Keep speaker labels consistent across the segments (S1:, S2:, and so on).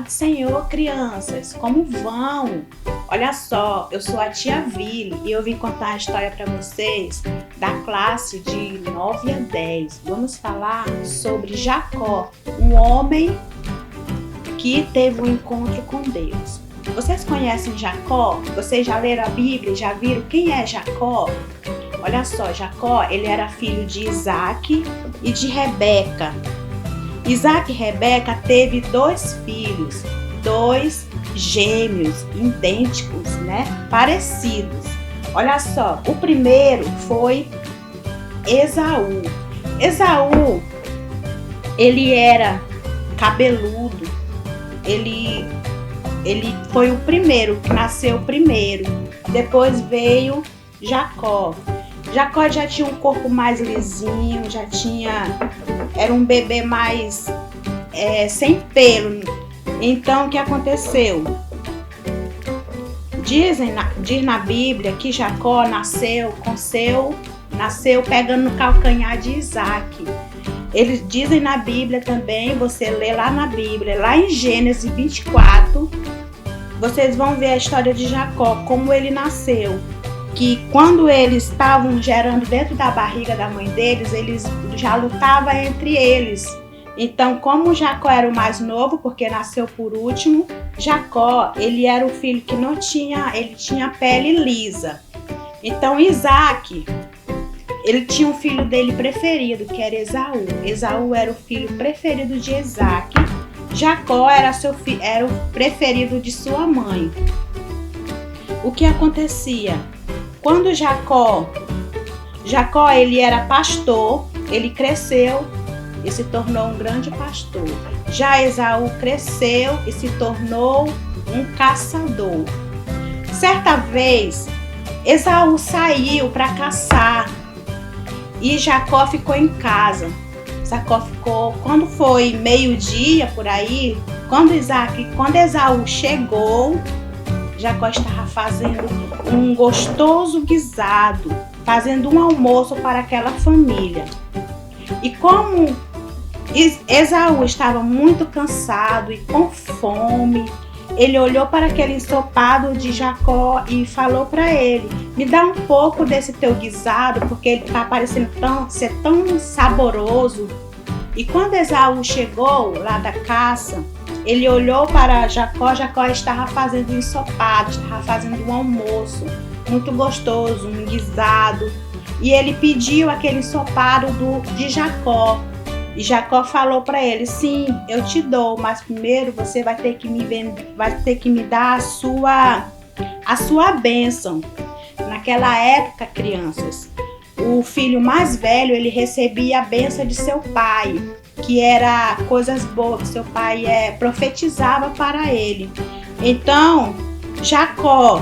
S1: do Senhor, crianças, como vão? Olha só, eu sou a tia Vili e eu vim contar a história para vocês da classe de 9 a 10. Vamos falar sobre Jacó, um homem que teve um encontro com Deus. Vocês conhecem Jacó? Vocês já leram a Bíblia? Já viram quem é Jacó? Olha só, Jacó, ele era filho de Isaac e de Rebeca. Isaac e Rebeca teve 2 filhos, 2 gêmeos, idênticos, né? Parecidos. Olha só, o primeiro foi Esaú. Esaú, ele era cabeludo, ele foi o primeiro, que nasceu primeiro. Depois veio Jacó. Jacó já tinha um corpo mais lisinho, era um bebê mais sem pelo. Então, o que aconteceu? Diz na Bíblia que Jacó nasceu pegando no calcanhar de Isaac. Eles dizem na Bíblia também, você lê lá na Bíblia, lá em Gênesis 24, vocês vão ver a história de Jacó, como ele nasceu. Que quando eles estavam gerando dentro da barriga da mãe deles, eles já lutavam entre eles. Então, como Jacó era o mais novo, porque nasceu por último, Jacó, ele era o filho que ele tinha pele lisa. Então, Isaac, ele tinha um filho dele preferido, que era Esaú. Esaú era o filho preferido de Isaac. Jacó era o preferido de sua mãe. O que acontecia? Quando Jacó, ele era pastor, ele cresceu e se tornou um grande pastor. Já Esaú cresceu e se tornou um caçador. Certa vez, Esaú saiu para caçar e Jacó ficou em casa. Quando foi meio-dia por aí, quando Esaú chegou, Jacó estava fazendo um gostoso guisado, fazendo um almoço para aquela família. E como Esaú estava muito cansado e com fome, ele olhou para aquele ensopado de Jacó e falou para ele: me dá um pouco desse teu guisado, porque ele está parecendo ser tão saboroso. E quando Esaú chegou lá da caça, ele olhou para Jacó estava fazendo um ensopado, estava fazendo um almoço muito gostoso, um guisado. E ele pediu aquele ensopado de Jacó. E Jacó falou para ele: sim, eu te dou, mas primeiro você vai ter que me dar a sua bênção. Naquela época, crianças, o filho mais velho, ele recebia a bênção de seu pai, que era coisas boas, que seu pai profetizava para ele. Então, Jacó,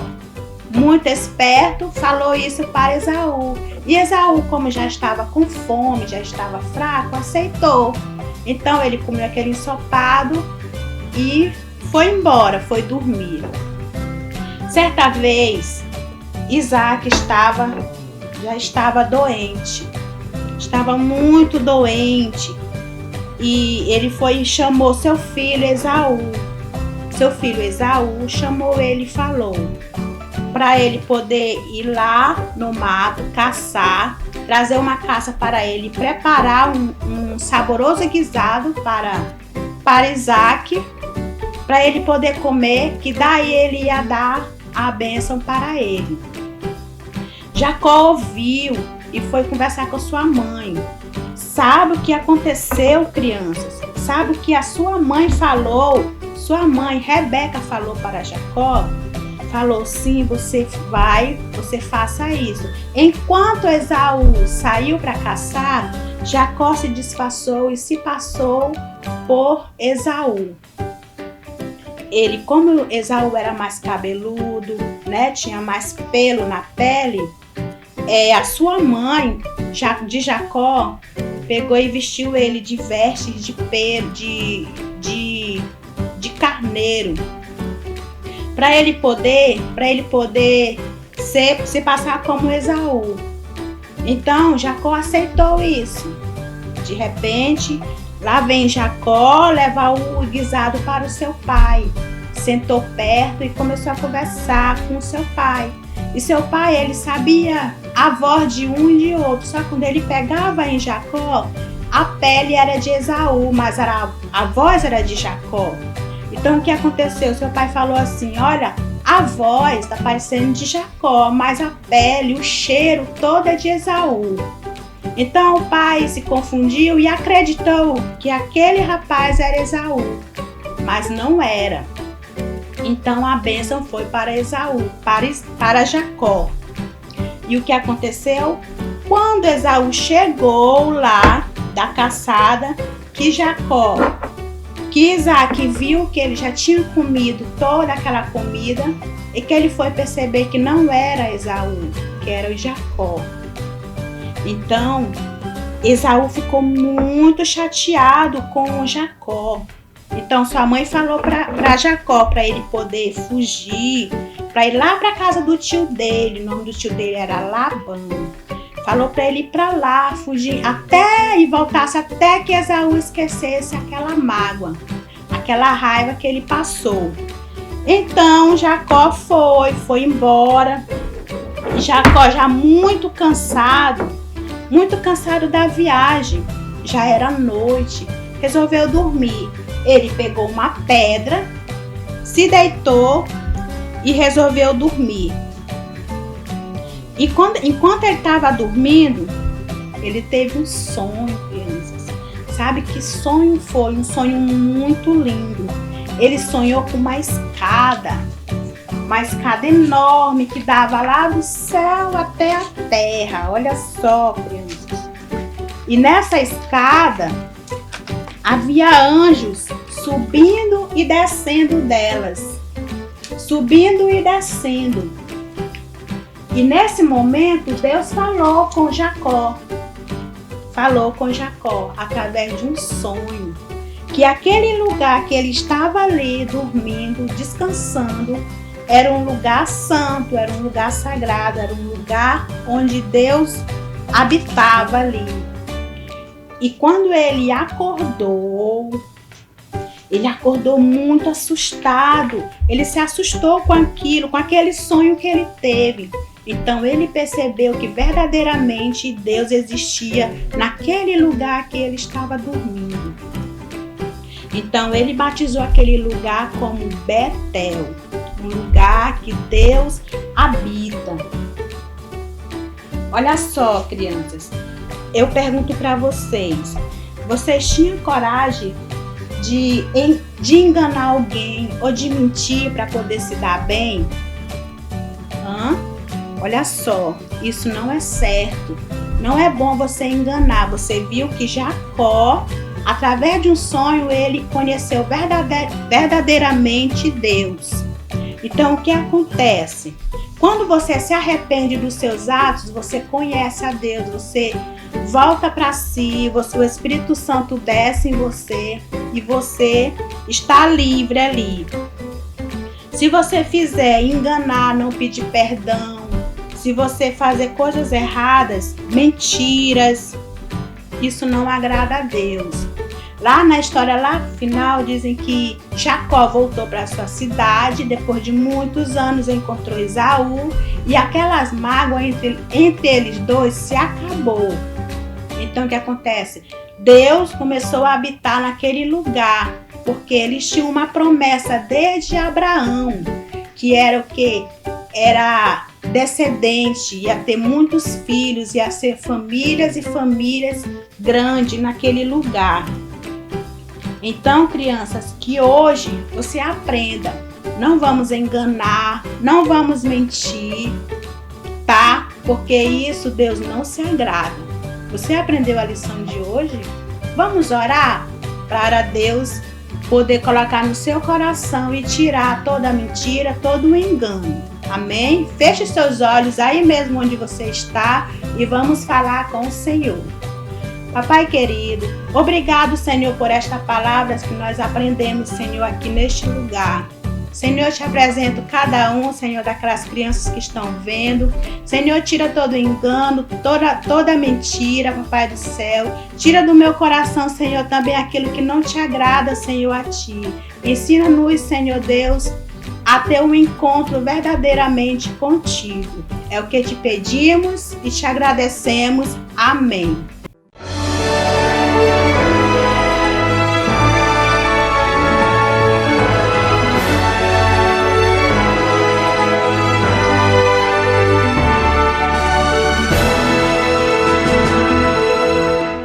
S1: muito esperto, falou isso para Esaú. E Esaú, como já estava com fome, já estava fraco, aceitou. Então, ele comeu aquele ensopado e foi embora, foi dormir. Certa vez, Isaac já estava doente, estava muito doente. E ele foi e chamou seu filho Esaú. Seu filho Esaú chamou ele e falou para ele poder ir lá no mato, caçar, trazer uma caça para ele, preparar um saboroso guisado para Isaac, para ele poder comer, que daí ele ia dar a bênção para ele. Jacó ouviu e foi conversar com sua mãe. Sabe o que aconteceu, crianças? Sabe o que a sua mãe falou? Sua mãe, Rebeca, falou para Jacó? Falou: sim, você faça isso. Enquanto Esaú saiu para caçar, Jacó se disfarçou e se passou por Esaú. Ele, como Esaú era mais cabeludo, né, tinha mais pelo na pele, a sua mãe de Jacó pegou e vestiu ele de vestes de pelo, de carneiro, para ele poder se passar como Esaú. Então Jacó aceitou isso. De repente, Lá vem Jacó levar o guisado para o seu pai. Sentou perto e começou a conversar com o seu pai. E seu pai, ele sabia a voz de um e de outro. Só que quando ele pegava em Jacó, a pele era de Esaú, mas a voz era de Jacó. Então o que aconteceu? Seu pai falou assim: olha, a voz está parecendo de Jacó, mas a pele, o cheiro todo é de Esaú. Então o pai se confundiu e acreditou que aquele rapaz era Esaú, mas não era. Então a bênção foi para Esaú, para Jacó. E o que aconteceu? Quando Esaú chegou lá da caçada, que Isaac viu que ele já tinha comido toda aquela comida e que ele foi perceber que não era Esaú, que era o Jacó. Então, Esaú ficou muito chateado com o Jacó. Então, sua mãe falou para Jacó, para ele poder fugir, para ir lá para a casa do tio dele. O nome do tio dele era Labão. Falou para ele ir para lá, fugir até e voltasse até que Esaú esquecesse aquela mágoa, aquela raiva que ele passou. Então, Jacó foi embora. Jacó, já muito cansado da viagem, já era noite, resolveu dormir. Ele pegou uma pedra, se deitou e resolveu dormir. E enquanto ele estava dormindo, ele teve um sonho, crianças. Sabe que sonho foi? Um sonho muito lindo. Ele sonhou com uma escada enorme que dava lá do céu até a terra. Olha só, crianças. E nessa escada havia anjos subindo e descendo delas. Subindo e descendo. E nesse momento, Deus falou com Jacó. Falou com Jacó através de um sonho. Que aquele lugar que ele estava ali, dormindo, descansando, era um lugar santo, era um lugar sagrado, era um lugar onde Deus habitava ali. E quando ele acordou muito assustado. Ele se assustou com aquilo, com aquele sonho que ele teve. Então ele percebeu que verdadeiramente Deus existia naquele lugar que ele estava dormindo. Então ele batizou aquele lugar como Betel, um lugar que Deus habita. Olha só, crianças, eu pergunto para vocês, vocês tinham coragem de enganar alguém ou de mentir para poder se dar bem? Olha só, isso não é certo. Não é bom você enganar. Você viu que Jacó, através de um sonho, ele conheceu verdadeiramente Deus. Então, o que acontece? Quando você se arrepende dos seus atos, você conhece a Deus, você volta para si, o Espírito Santo desce em você e você está livre ali. Se você fizer enganar, não pedir perdão, se você fazer coisas erradas, mentiras, isso não agrada a Deus. Lá na história, lá no final, dizem que Jacó voltou para sua cidade, depois de muitos anos encontrou Esaú e aquelas mágoas entre eles dois se acabou. Então o que acontece? Deus começou a habitar naquele lugar, porque eles tinham uma promessa desde Abraão, que era o quê? Era descendente, ia ter muitos filhos, ia ser famílias e famílias grandes naquele lugar. Então, crianças, que hoje você aprenda, não vamos enganar, não vamos mentir, tá? Porque isso Deus não se agrada. Você aprendeu a lição de hoje? Vamos orar para Deus poder colocar no seu coração e tirar toda a mentira, todo o engano. Amém? Feche seus olhos aí mesmo onde você está e vamos falar com o Senhor. Papai querido, obrigado, Senhor, por esta palavra que nós aprendemos, Senhor, aqui neste lugar. Senhor, eu te apresento cada um, Senhor, daquelas crianças que estão vendo. Senhor, tira todo engano, toda mentira, Papai do céu. Tira do meu coração, Senhor, também aquilo que não te agrada, Senhor, a ti. Ensina-nos, Senhor Deus, a ter um encontro verdadeiramente contigo. É o que te pedimos e te agradecemos. Amém.